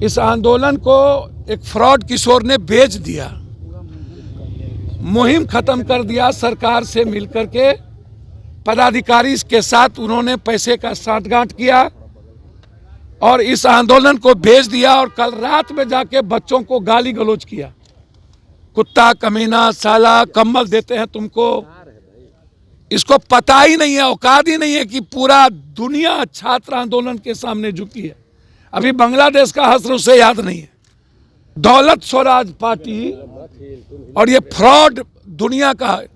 इस आंदोलन को एक फ्रॉड किशोर ने बेच दिया, मुहिम खत्म कर दिया। सरकार से मिलकर के पदाधिकारी के साथ उन्होंने पैसे का साठगांठ किया और इस आंदोलन को बेच दिया। और कल रात में जाके बच्चों को गाली गलौज किया, कुत्ता, कमीना, साला, कम्बल देते हैं तुमको। इसको पता ही नहीं है, औकात ही नहीं है कि पूरा दुनिया छात्र आंदोलन के सामने झुकी है। अभी बांग्लादेश का हश्र उसे याद नहीं है। दौलत स्वराज पार्टी और ये फ्रॉड दुनिया का है।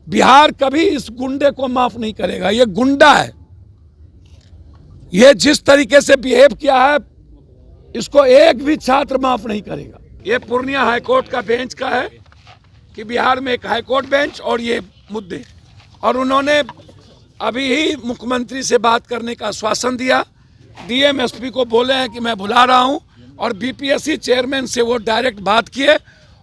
बिहार कभी इस गुंडे को माफ नहीं करेगा। ये गुंडा है। ये जिस तरीके से बिहेव किया है, इसको एक भी छात्र माफ नहीं करेगा। ये पूर्णिया हाईकोर्ट का बेंच का है कि बिहार में एक हाईकोर्ट बेंच और ये मुद्दे, और उन्होंने अभी ही मुख्यमंत्री से बात करने का आश्वासन दिया। डीएम एसपी को बोले हैं कि मैं बुला रहा हूं, और बीपीएससी चेयरमैन से वो डायरेक्ट बात किए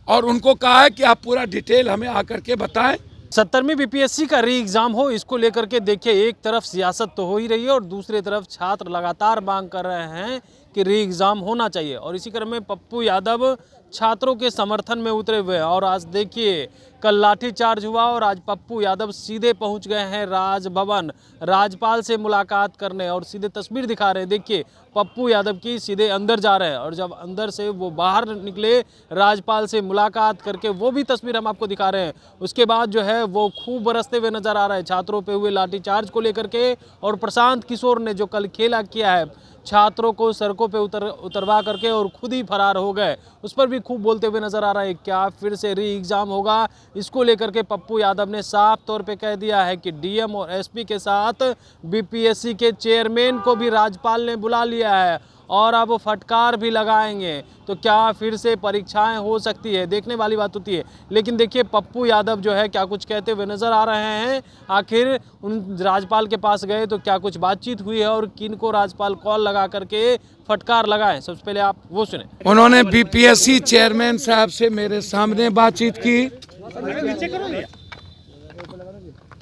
और उनको कहा है कि आप पूरा डिटेल हमें आकर के बताएं। 70वीं बीपीएससी का री एग्जाम हो, इसको लेकर के देखिए एक तरफ सियासत तो हो ही रही है और दूसरी तरफ छात्र लगातार मांग कर रहे हैं कि री एग्जाम होना चाहिए। और इसी क्रम में पप्पू यादव छात्रों के समर्थन में उतरे हुए हैं। और आज देखिए कल लाठीचार्ज हुआ और आज पप्पू यादव सीधे पहुंच गए हैं राजभवन, राज्यपाल से मुलाकात करने, और सीधे तस्वीर दिखा रहे हैं। देखिए पप्पू यादव की सीधे अंदर जा रहे हैं और जब अंदर से वो बाहर निकले राज्यपाल से मुलाकात करके, वो भी तस्वीर हम आपको दिखा रहे हैं। उसके बाद जो है वो खूब बरसते हुए नजर आ रहे हैं छात्रों पे हुए लाठीचार्ज को लेकर के। और प्रशांत किशोर ने जो कल खेला किया है, छात्रों को सड़कों पे उतरवा करके और खुद ही फरार हो गए, उस पर भी खूब बोलते हुए नजर आ रहा है। क्या फिर से री एग्जाम होगा? इसको लेकर के पप्पू यादव ने साफ तौर पे कह दिया है कि डीएम और एसपी के साथ बीपीएससी के चेयरमैन को भी राज्यपाल ने बुला लिया है और अब वो फटकार भी लगाएंगे। तो क्या फिर से परीक्षाएं हो सकती है? देखने वाली बात होती है। लेकिन देखिए पप्पू यादव जो है क्या कुछ कहते हुए नजर आ रहे हैं। आखिर उन राज्यपाल के पास गए तो क्या कुछ बातचीत हुई है और किन को राज्यपाल कॉल लगा करके फटकार लगाए, सबसे पहले आप वो सुने। उन्होंने बीपीएससी चेयरमैन साहब से मेरे सामने बातचीत की,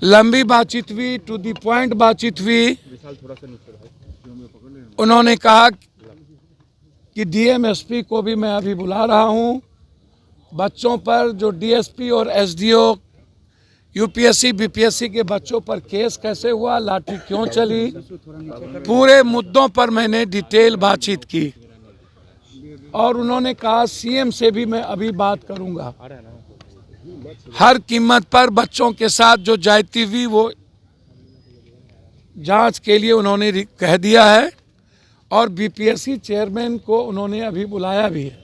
लंबी बातचीत हुई, टू दी पॉइंट बातचीत हुई। उन्होंने कहा कि डीएम एसपी को भी मैं अभी बुला रहा हूं। बच्चों पर जो डीएसपी और एसडीओ यूपीएससी बीपीएससी के बच्चों पर केस कैसे हुआ, लाठी क्यों चली, पूरे मुद्दों पर मैंने डिटेल बातचीत की। और उन्होंने कहा सीएम से भी मैं अभी बात करूंगा। हर कीमत पर बच्चों के साथ जो जायती हुई वो जांच के लिए उन्होंने कह दिया है। और बीपीएससी चेयरमैन को उन्होंने अभी बुलाया भी है।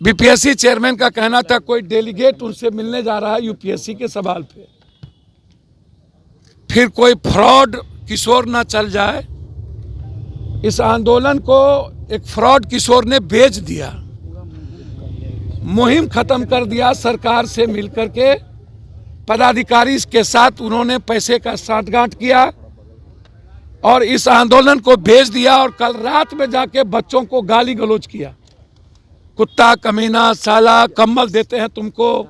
बीपीएससी चेयरमैन का कहना था कोई डेलीगेट उनसे मिलने जा रहा है यूपीएससी के सवाल पे, फिर कोई फ्रॉड किशोर ना चल जाए। इस आंदोलन को एक फ्रॉड किशोर ने बेच दिया, मुहिम खत्म कर दिया। सरकार से मिलकर के पदाधिकारी के साथ उन्होंने पैसे का साठगांठ किया और इस आंदोलन को बेच दिया। और कल रात में जाके बच्चों को गाली गलौज किया, कुत्ता, कमीना, साला, कम्बल देते हैं तुमको।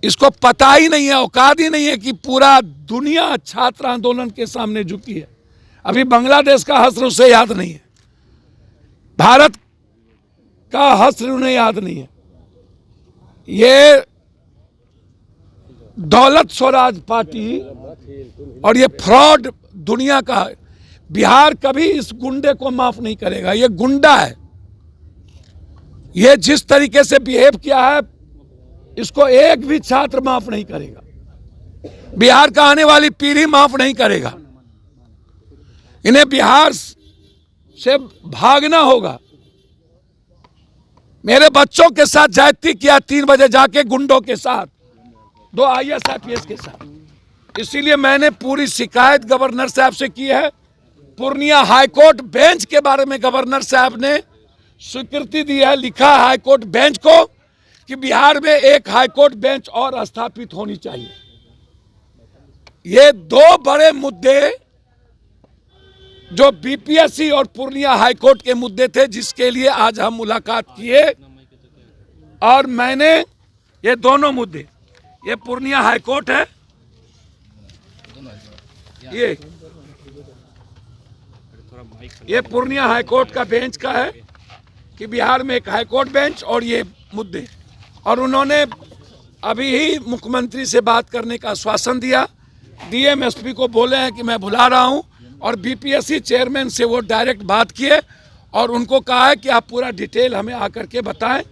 इसको पता ही नहीं है, औकात ही नहीं है कि पूरा दुनिया छात्र आंदोलन के सामने झुकी है। अभी बांग्लादेश का हश्र उसे याद नहीं है, भारत का हश्र उन्हें याद नहीं है। ये दौलत स्वराज पार्टी और ये फ्रॉड दुनिया का है। बिहार कभी इस गुंडे को माफ नहीं करेगा। ये गुंडा है। ये जिस तरीके से बिहेव किया है, इसको एक भी छात्र माफ नहीं करेगा। बिहार का आने वाली पीढ़ी माफ नहीं करेगा। इन्हें बिहार से भागना होगा। मेरे बच्चों के साथ जाति किया 3 बजे जाके गुंडों के साथ, 2 IAS IPS के साथ। इसीलिए मैंने पूरी शिकायत गवर्नर साहब से की है। पूर्णिया हाईकोर्ट बेंच के बारे में गवर्नर साहब ने स्वीकृति दी है, लिखा है हाईकोर्ट बेंच को कि बिहार में एक हाईकोर्ट बेंच और स्थापित होनी चाहिए। ये 2 बड़े मुद्दे जो बीपीएससी और पूर्णिया हाईकोर्ट के मुद्दे थे, जिसके लिए आज हम मुलाकात किए। और मैंने ये दोनों मुद्दे, ये पूर्णिया हाईकोर्ट है, ये ये पूर्णिया हाईकोर्ट का बेंच का है कि बिहार में एक हाईकोर्ट बेंच और ये मुद्दे, और उन्होंने अभी ही मुख्यमंत्री से बात करने का आश्वासन दिया। डीएम एसपी को बोले हैं कि मैं बुला रहा हूं, और बीपीएससी चेयरमैन से वो डायरेक्ट बात किए और उनको कहा है कि आप पूरा डिटेल हमें आकर के बताएं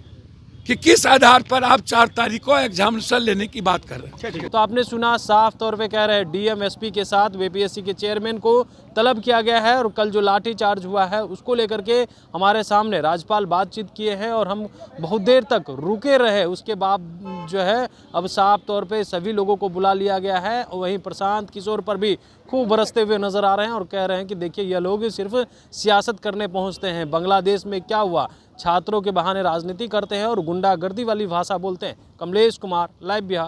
कि किस आधार पर आप 4 तारीख को एग्जामिनेशन लेने की बात कर रहे हैं। तो आपने सुना, साफ तौर पे कह रहे हैं डीएम एसपी के साथ बीपीएससी के चेयरमैन को तलब किया गया है, और कल जो लाठी चार्ज हुआ है उसको लेकर के हमारे सामने राज्यपाल बातचीत किए हैं और हम बहुत देर तक रुके रहे। उसके बाद जो है अब साफ तौर पे सभी लोगों को बुला लिया गया है। वहीं प्रशांत किशोर पर भी खूब बरसते हुए नजर आ रहे हैं और कह रहे हैं कि देखिए यह लोग सिर्फ सियासत करने पहुंचते हैं। बांग्लादेश में क्या हुआ, छात्रों के बहाने राजनीति करते हैं और गुंडागर्दी वाली भाषा बोलते हैं। कमलेश कुमार, लाइव बिहार।